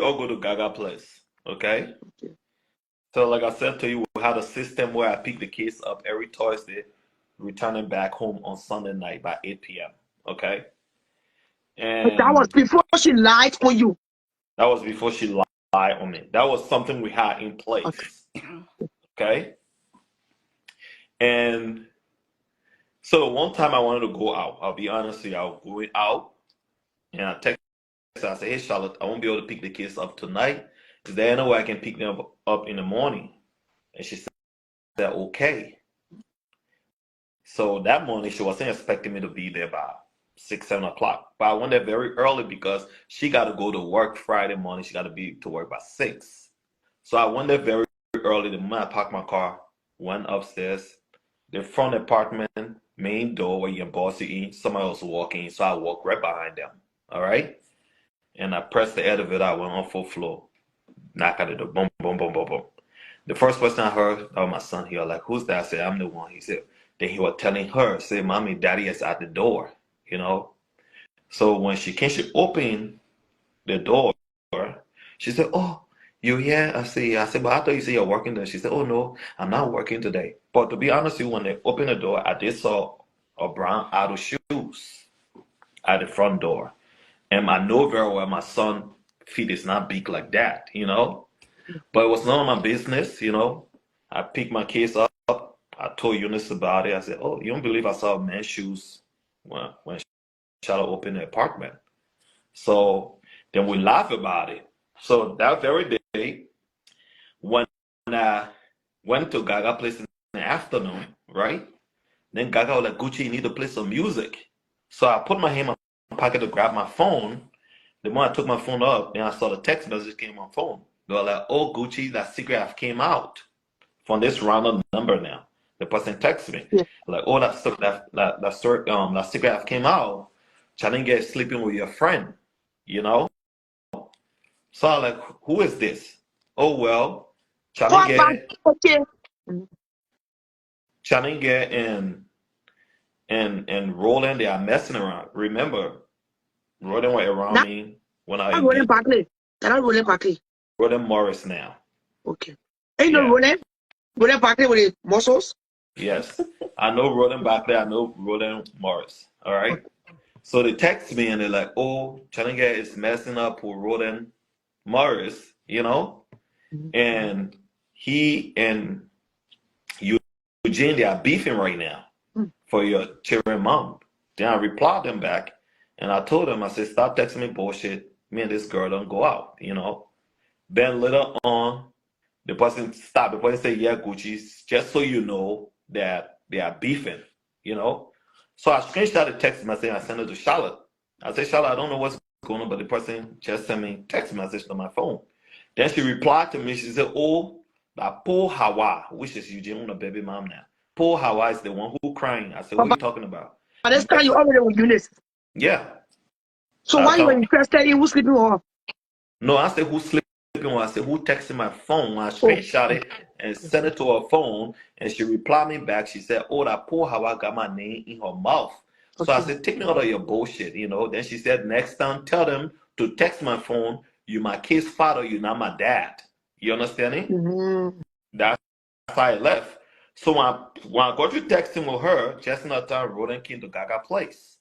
all go to Gaga Place, okay? So like I said to you, we had a system where I pick the kids up every Thursday, returning back home on Sunday night by 8 p.m. Okay? That was And before she lied on you. that was before she lied on me. That was something we had in Okay. place. Okay? And so one time I wanted to go out. I'll be honest with you, I was going out and I texted her. I said, "Hey Charlotte, I won't be able to pick the kids up tonight. Is there any way I can pick them up in the morning?" And she said, "Okay." So that morning she wasn't expecting me to be there by 6, 7 o'clock. But I went there very early because she got to go to work Friday morning. She got to be to work by 6. So I went there very early. The moment I parked my car, went upstairs. The front apartment, main door where your boss in, somebody was walking. So I walked right behind them. All right. And I pressed the elevator. I went on 4th floor. Knock at the door. Boom, boom, boom, boom, boom. The first person I heard, oh, my son. He was like, "Who's that?" I said, "I'm the one." He said, then he was telling her, say, "Mommy, daddy is at the door," you know. So when she came, she opened the door. She said, "Oh, you here?" I said, "But I thought you said you're working there." She said, "Oh, no, I'm not working today." But to be honest with you, when they opened the door, I did saw a brown out of shoes at the front door. And I know very well my son feet is not big like that, you know. But it was none of my business. I picked my case up. I told Unice about it. I said, "Oh, you don't believe I saw men's shoes when Charlotte opened the apartment." So then we laugh about it. So that very day, when I went to Gaga place in the afternoon, right? Then Gaga was like, "Gucci, you need to play some music." So I put my hand in my pocket to grab my phone. The moment I took my phone up, then I saw the text message came on my phone. They were like, "Oh, Gucci, that secret app came out from this random number now." The person texted me. Yeah. Like, "Oh, that secret app came out. Chalinga is sleeping with your friend, you know?" So I'm like, "Who is this?" "Oh, well, Call back. Chalinga, Okay. Chalinga and Roland, they are messing around. Remember, Roland were around Now me when I I'm rolling engaged back. Now rolling back. Roland Morris now. Okay. Ain't no Yeah. rolling back with the muscles. Yes. I know Roland back there. I know Roland Morris. All right. Okay. So they text me and they're like, "Oh, Challenger is messing up with Roland Morris, you know?" And he and Eugene, they are beefing right now for your children mom. Then I replied them back and I told them, I said, "Stop texting me bullshit. Me and this girl don't go out, you know?" Then later on, the person stopped. The person said, "Yeah, Gucci, just so you know that they are beefing, you know?" So I screenshot the text message and I sent it to Charlotte. I said, "Charlotte, I don't know what's going on, but the person just sent me text message to my phone." Then she replied to me. She said, "Oh, that poor Hawa," which is Eugene, baby mom now. "Poor Hawa is the one who crying." I said, But "What are you talking about?" by this time you Yes. already with Unice. Yeah. So I why you were thought, interested in who's sleeping with her? no, I said, "Who's sleeping?" I said, "Who texted my phone?" I Oh, screenshot it and sent it to her phone, and she replied me back. She said, "Oh, that poor Hawa got my name in her mouth." So I okay. said, "Take me out of your bullshit, you know." Then she said, "Next time, tell them to text my phone. You my kid's father, you not my dad." You understand me? Mm-hmm. That's how I left. So when I got you texting with her, just in that time, Roland came to Gaga place.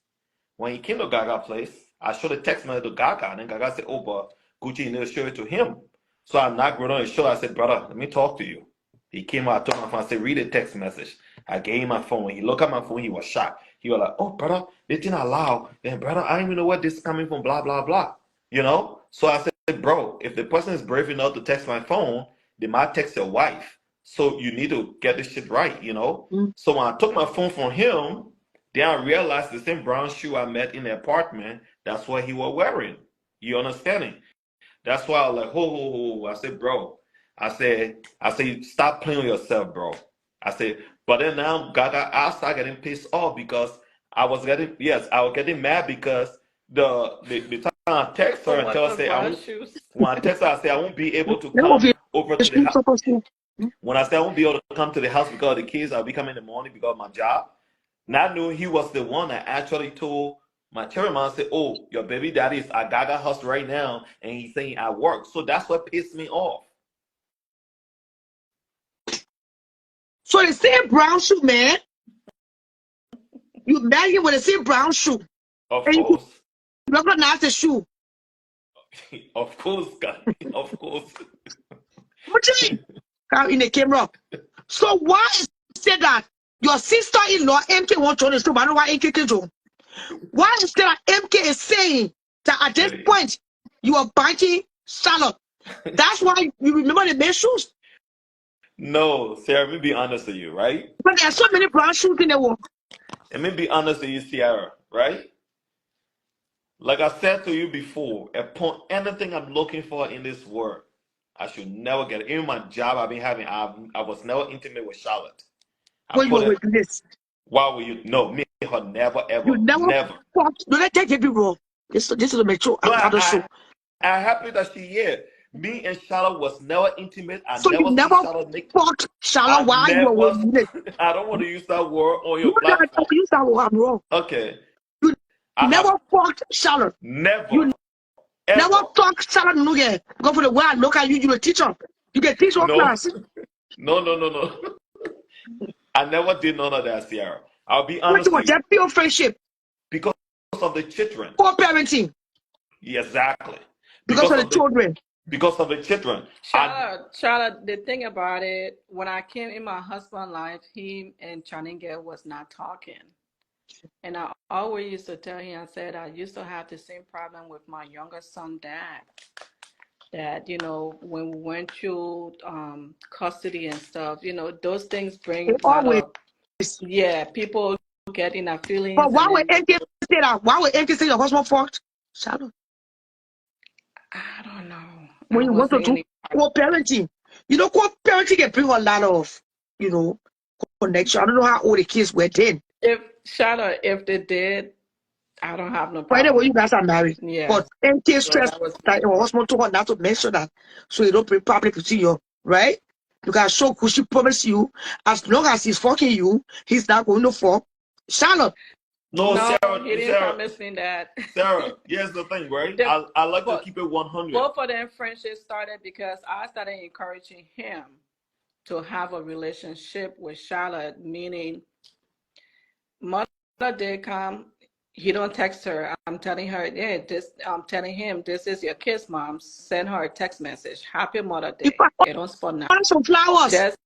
When he came to Gaga place, I showed a text message to Gaga, and then Gaga said, "Oh, but Gucci, you need to show it to him." So I knocked Roland on his shoulder. I said, "Brother, let me talk to you." He came out, I took my phone, I said, "Read the text message." I gave him my phone. When he looked at my phone, he was shocked. He was like, "Oh, brother, they didn't allow. Then, brother, I don't even know where this is coming from, blah, blah, blah." You know? So I said, "Bro, if the person is brave enough to text my phone, they might text your wife. So you need to get this shit right, you know?" So when I took my phone from him, then I realized the same brown shoe I met in the apartment, that's what he was wearing. You understanding? That's why I was like, ho. I said, bro. I say, stop playing with yourself, bro. I said, but then now, Gaga, I start getting pissed off because I was getting mad because the time I text her For and what tell her, the say, I bra won't, shoes? when I text her, I say, I won't be able to That will come be over the to the school house. supposed to. When I say I won't be able to come to the house because of the kids, I'll be coming in the morning because of my job. Not knowing he was the one that actually told my cherry mom, said, "Oh, your baby daddy is at Gaga house right now, and he's saying I work." So that's what pissed me off. So the same brown shoe, man. You marry him with the same brown shoe, Of and you course, recognize the shoe. of course, God, of course. What you mean? In the camera. So why is it that your sister-in-law MK won't join the show, but I know why MK can join? Why is it that MK is saying that at this Hey. point you are biting Charlotte? That's why you remember the main shoes. No, Sarah, let me be honest with you, right? But there are so many brown shoes in the world. Let me be honest with you, Sierra, right? Like I said to you before, upon anything I'm looking for in this world, I should never get it. Even my job I've been having, I was never intimate with Charlotte. I When you put were it. with this. Why will you? No, me and her never, You ever, never never. fought. No, let that be wrong. This is a mature No, adult show. I'm happy that she here. Me and Charlotte was never intimate. I So you never see never Charlotte make. fought Charlotte I while you were never. with this. I don't want to use that word on No, your that platform. you that I'm wrong. Okay, You I never have fought Charlotte. never, You never ever. talk Charlotte no get. Go for the way I look at you, you're a teacher. You get teach your No, class. no. I never did none of that, Sierra. I'll be What you honest with want? you. That pure friendship, Because of the children. co-parenting, Yeah, exactly. because Because of the of the children. children. Charlotte, the thing about it, when I came in my husband's life, him and Chaninga was not talking. And I always used to tell him, I said, I used to have the same problem with my younger son, dad. That, when we went through custody and stuff, those things They bring a lot always. of, yeah, people getting their But feelings why and would then, NK say that? Why would NK say your husband fought Charlotte I don't know. when I you want to wasn't do in co-parenting? Co-parenting can bring a lot of, you know, connection. I don't know how old the kids were then. if Charlotte, if they did, I don't have no By the way, problem. you guys are married. Yeah. But NK So stressed that was, that your husband told her not to mention that. So you don't bring public to you, right? Because so could she promise you, as long as he's fucking you, he's not going to fuck Charlotte. No, no, Sarah, he didn't promise me that. Sarah, here's the thing, right? The, I like to but keep it 100. both of them friendship started because I started encouraging him to have a relationship with Charlotte, meaning Mother Day come, he don't text her. I'm telling her, yeah, I'm telling him this is your kiss, mom. Send her a text message. Happy Mother If Day. I It don't spell now. want some flowers, Just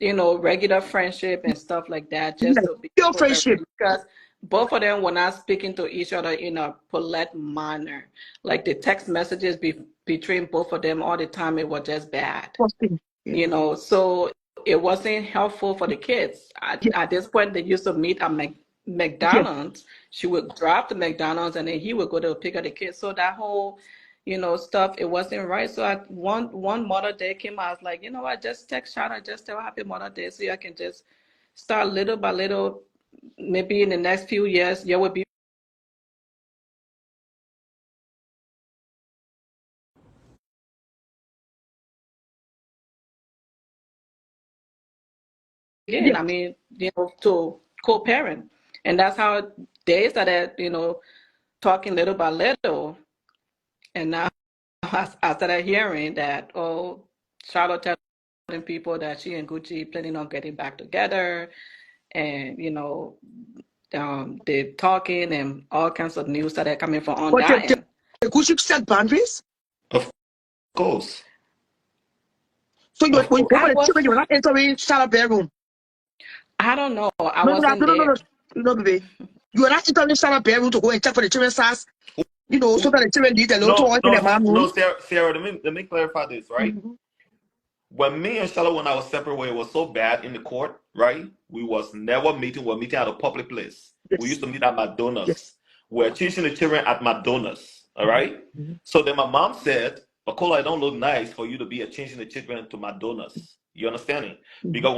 regular friendship and stuff like that, just yes, to be pure friendship. coherent. Because both of them were not speaking to each other in a polite manner. Like the text messages between both of them all the time, it was just bad. Trusting. Yeah. So it wasn't helpful for the kids. Yeah. At this point, they used to meet at Yeah. McDonald's. She would drop the McDonald's and then he would go to pick up the kids. So that whole, stuff, it wasn't right. So one Mother Day came, I was like, you know what, just text Shana, just tell her Happy Mother Day so I can just start little by little. Maybe in the next few years, you will be Yeah. again. I mean, to co-parent. And that's how they started, talking little by little. And now I started hearing that, Charlotte telling people that she and Gucci planning on getting back together, and they're talking, and all kinds of news started coming from on But that end. the Gucci set boundaries. Of course. So when you go for I the was, children, you're not entering Charlotte bedroom. I don't know, I No, wasn't there. baby. You are not entering Charlotte bedroom to go and check for the children's house. So that the children need a little No, toy in no, their mom room. no, Sarah. Let me clarify this, right? Mm-hmm. When me and Charlotte, when I was separate, it was so bad in the court, right? We was never meeting. We're meeting at a public place. We used Yes. to meet at McDonald's. Yes. We're teaching the children at McDonald's. All Mm-hmm. right. Mm-hmm. So then my mom said, Cola, it don't look nice for you to be changing the children to my donors. You understand it? Mm-hmm. Because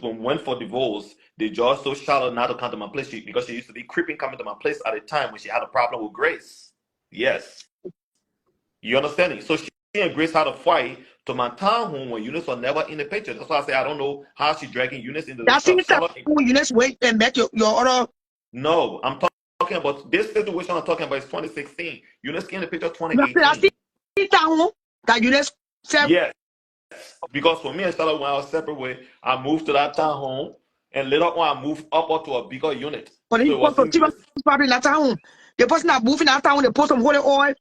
when we went for divorce, the judge told Charlotte not to come to my place because she used to be creeping coming to my place at a time when she had a problem with Grace. Yes. You understand it? So she and Grace had a fight to my townhome when Unice was never in the picture. That's why I say I don't know how she dragging Unice into the That's stuff. it. When Unice went and met your other. No, I'm talking about this situation. I'm talking about is 2016. Unice came in the picture That's 2018. it. That Unice said. Yes, because for me and Charlotte, when I was separate way, I moved to that townhome, and later on I moved up to a bigger unit. But So he it was in this. probably in that town. The person that moving out town, they put some holy oil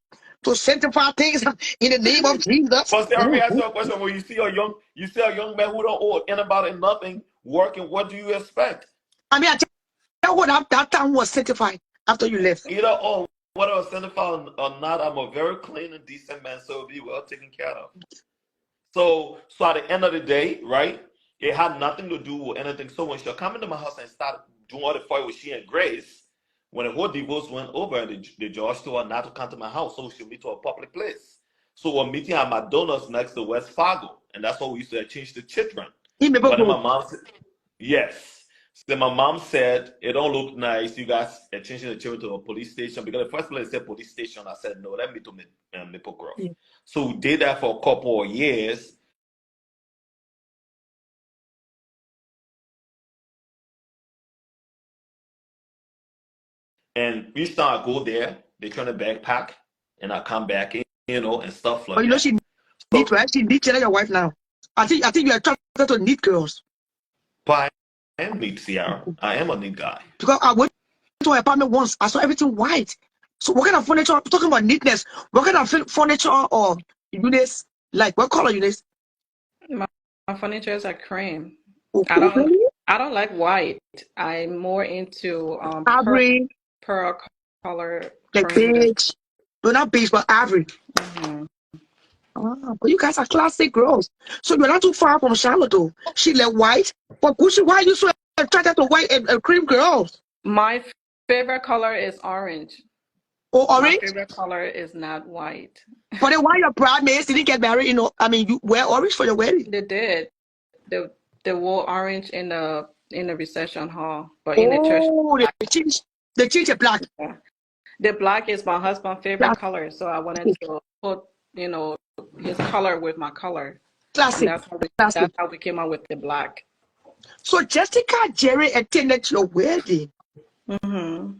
to sanctify things in the name of Jesus. But let me ask you a question: when you see a young man who don't owe anybody nothing working, what do you expect? I mean, I tell you what, that town was sanctified after you left. Either or, whether I was certified or not, I'm a very clean and decent man, so it'll be well taken care of. So at the end of the day, right? It had nothing to do with anything. So when she'll come into my house and start doing all the fight with she and Grace, when the whole divorce went over, the judge told her not to come to my house, so she'll meet to a public place. So we're meeting at McDonald's next to West Fargo, and that's what we used to exchange the children. But then my mom said, yes. So my mom said, it don't look nice. You guys exchanging the children to a police station. Because the first place said police station, I said, no, let me to Maple Grove. Yeah. So we did that for a couple of years. And each time I go there, they turn a backpack, and I come back in, and stuff like that. But you know, she neat, right? She neat, your wife now. I think you are attracted to neat girls. But I am neat, Sierra. I am a neat guy. Because I went to her apartment once, I saw everything white. So what kind of furniture? Talking about neatness, what kind of furniture or Unice? Like what color Unice? My furniture is a cream. Okay, I don't like white. I'm more into ivory, pearl color. like beige. No, not beige, but ivory. Mm-hmm. Oh, but you guys are classic girls. So you're not too far from Charlotte, though. She like white. But Gucci, why are you so attracted to white and cream girls? My favorite color is orange. Oh, orange? My favorite color is not white. But then why your bridesmaids didn't get married? I mean, you wear orange for your wedding. They did. They wore orange in the reception hall, but in the church. Oh, they changed the black. Yeah. The black is my husband's favorite color, so I wanted to put, his color with my color. Classic. That's how we came out with the black. So Jessica Jerry attended your wedding. Mm-hmm.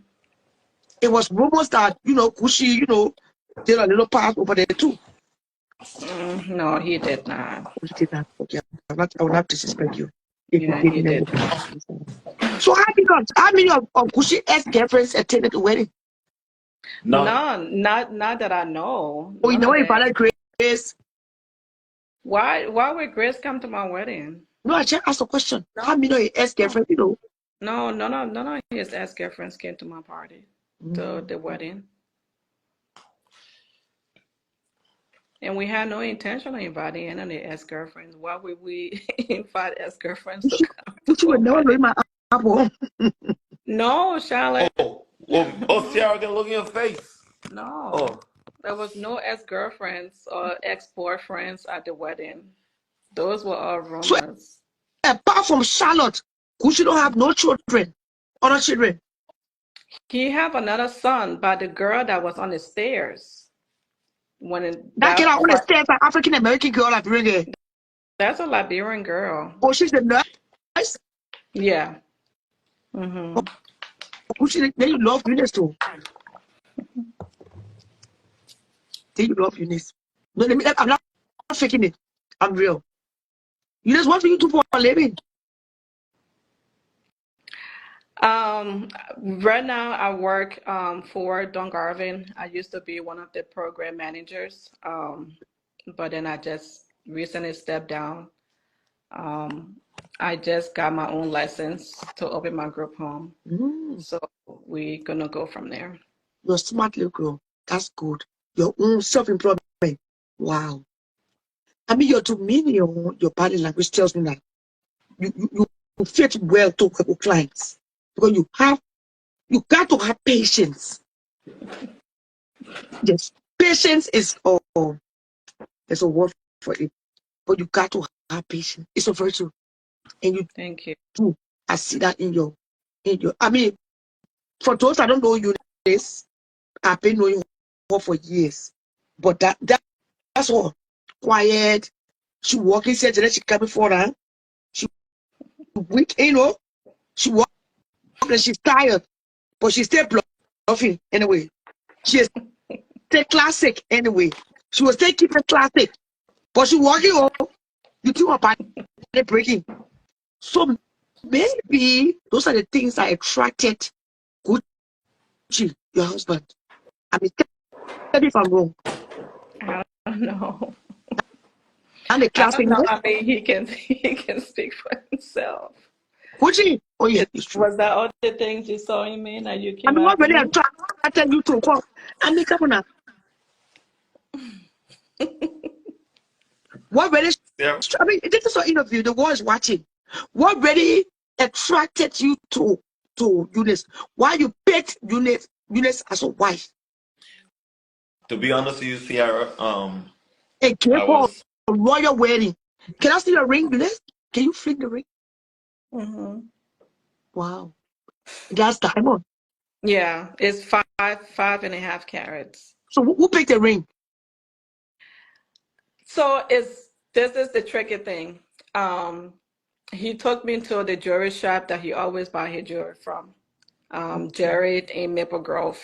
It was rumors that, Gucci, did a little part over there too. No, he did not. He did not. Okay. I will not disrespect you. Yeah, he did. So how many of Gucci ex-girlfriends attended the wedding? None. Not that I know. Oh, you know if I Grace? Why would Grace come to my wedding? No, I just asked a question. How many of your ex-girlfriends, No, none of his ex-girlfriends came to my party, to the wedding. And we had no intention of inviting any of the ex-girlfriends. Why would we invite ex-girlfriends to come? You would never know my apple. No, Charlotte. Oh, Sierra, can look in your face. No. Oh. There was no ex-girlfriends or ex-boyfriends at the wedding. Those were all rumors. So, apart from Charlotte, Gucci don't have no children, other children. He have another son, but the girl that was on the stairs. That girl on the stairs, an African American girl, Liberian. That's a Liberian girl. Oh, she's a nurse? Yeah. Mm-hmm. Gucci, then you love Unice too. Then you love Unice. No, I'm not faking it. I'm real. Unice, what do you do for a living? Right now I work for Don Garvin. I used to be one of the program managers, but then I just recently stepped down. I just got my own license to open my group home. So we're gonna go from there. You're a smart little girl. That's good. Your own self-employment. Wow. I mean, your demeanor, your body language tells me that you fit well to work with clients. Because you got to have patience. Yes, patience is all. There's a word for it. But you got to have patience. It's a virtue. And you Thank you. do. I see that in your I mean, for those I don't know you this, I've been knowing her for years. But that's all. Quiet. She walking said that she coming for her. She weak, she walk and she's tired. But she still bluffing anyway. She is still classic anyway. She was still keeping classic. But she walking you think about it breaking. So maybe those are the things that attracted Gucci, your husband. I mean, tell me if I'm wrong. I don't know. And the I class don't thing, know. I mean, he can he can speak for himself. Gucci. Oh yeah, it's true. Was that all the things you saw in me that you I came mean, what after really me? attracted you to come? I mean, come on now. What really? Yeah. I mean, this is an interview. The world is watching. What really attracted you to Unice? Why you picked Unice as a wife To be honest with you, Sierra, and gave I her was a royal wedding? Can I see the ring, Unice? Can you fling the ring? Hmm. Wow, that's diamond. Yeah, it's 5.5 carats. So who picked the ring? So this is the tricky thing. Um, he took me to the jewelry shop that he always buy his jewelry from. Okay, Jared in Maple Grove.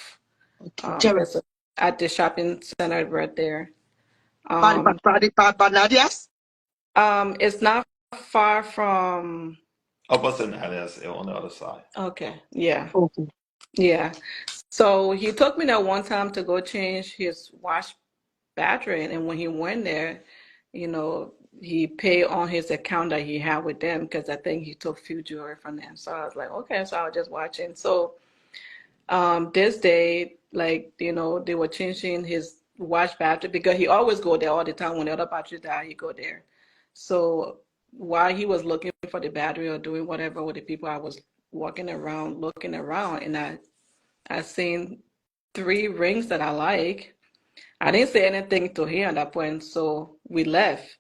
okay, Jared. It's at the shopping center right there. By Um, Nadia's. it's not far from. opposite alias on the other side. Okay, yeah, Okay. yeah. So he took me there one time to go change his wash battery, and when he went there, you know, he paid on his account that he had with them because I think he took few jewelry from them. So I was like, okay, so I was just watching. So this day, like, you know, they were changing his watch battery because he always go there all the time. When the other battery die, he go there. So while he was looking for the battery or doing whatever with the people, I was walking around, looking around, and I seen three rings that I like. I didn't say anything to him at that point, so we left.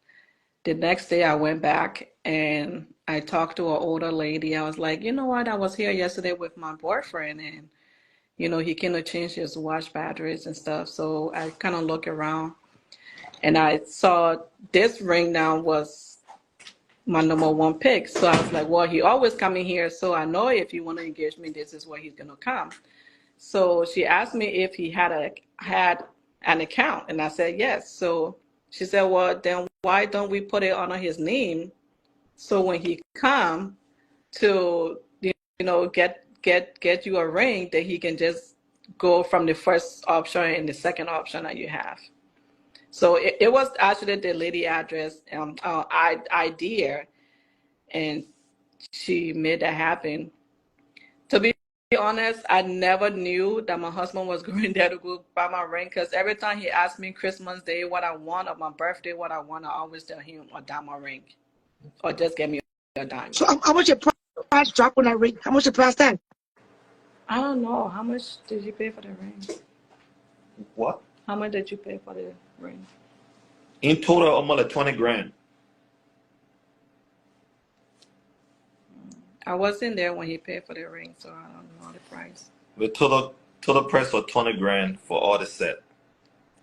The next day I went back and I talked to an older lady. I was like, you know what? I was here yesterday with my boyfriend and you know, he came to change his watch batteries and stuff. So I kind of look around and I saw this ring now was my number one pick. So I was like, well, he always coming here. So I know if you want to engage me, this is where he's going to come. So she asked me if he had an account. And I said, yes. So she said, well, then why don't we put it under his name? So when he come to, you know, get you a ring, that he can just go from the first option and the second option that you have. So it was actually the lady address idea, and she made that happen. To be honest, I never knew that my husband was going there to go buy my ring because every time he asked me Christmas Day what I want or my birthday what I want, I always tell him a diamond ring or just get me a So diamond. how much your price drop on that ring? How much the price tag? I don't know. How much did you pay for the ring? What? How much did you pay for the ring? In total, almost like 20 grand. I wasn't there when he paid for the ring, so I don't know the price. The total price for 20 grand for all the set.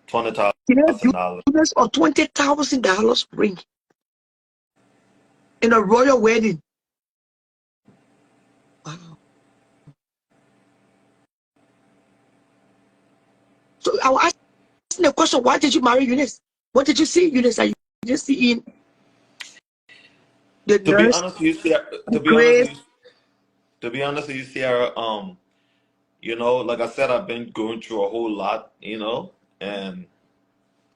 Twenty You know, thousand dollars. US or $20,000 ring in a royal wedding. Wow. So I was asking the question, why did you marry Eunice? What did you see, Eunice? Are you just seeing the To be nurse, honest with you, Sierra, the grace? to be honest with you, Sierra, you know, like I said, I've been going through a whole lot, you know, and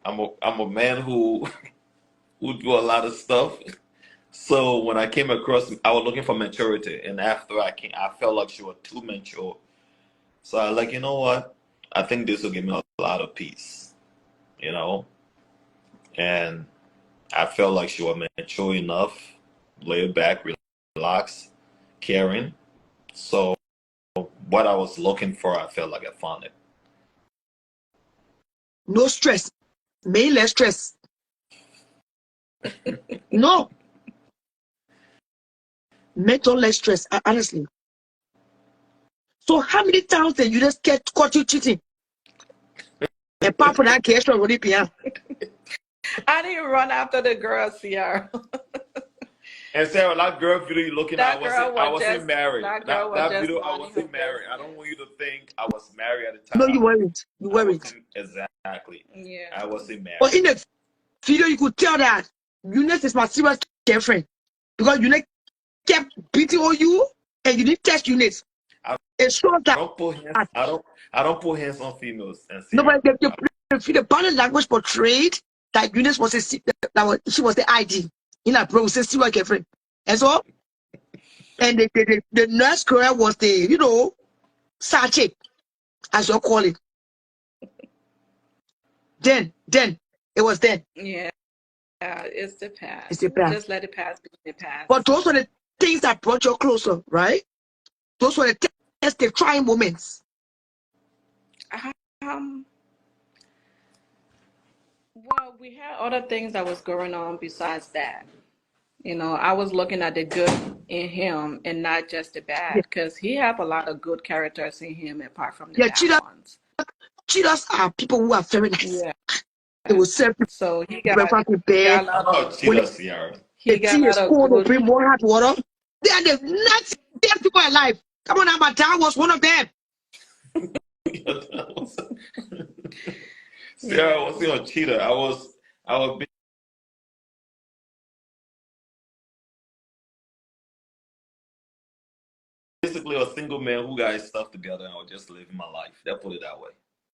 I'm a man who who do a lot of stuff. So when I came across, I was looking for maturity, and after I felt like she was too mature. So I like, you know what? I think this will give me a lot of peace, you know, and I felt like she was mature enough, laid back, relaxed, caring. So what I was looking for, I felt like I found it. No stress, may less stress. No, mental less stress, honestly. So how many times did you just get caught you cheating? Apart from that case already behind. I didn't run after the girl, Sierra. And Sarah, that girl video you looking at, That girl I was wasn't just married. that girl That was that just video, I minding her wasn't married. I don't business. want you to think I was married at the No, you time. weren't. You I weren't. wasn't exactly. Yeah. I wasn't But married. in the video, you could tell that Unice is my serious girlfriend because Unice kept beating on you and you didn't touch Unice. I It shows that don't put hands. I don't put hands on females and Sierra. nobody the body language portrayed that Unice was she was the ID in a bro say serious girlfriend. And so and the nurse girl was the sachet, as you call it. Then it was then. Yeah. It's the It's past. the past. Just let it pass be the But past. those were the things that brought you closer, right? Those were the trying moments. Um well, we had other things that was going on besides that. I was looking at the good in him and not just the Yeah, bad, because he have a lot of good characters in him apart from the yeah, bad ones. cheaters are people who are very nice. Yeah. They will serve people So he got breakfast in he got bed. a I'm lot not a When cheater, Sierra. the he got tea a is lot of cold, they'll good. bring more hot water. They are the nastiest people alive. Come on now, my dad was one of them. Sierra, I Yeah. wasn't a cheater. I was basically a single man who got his stuff together and I was just living my life. Let's put it that way.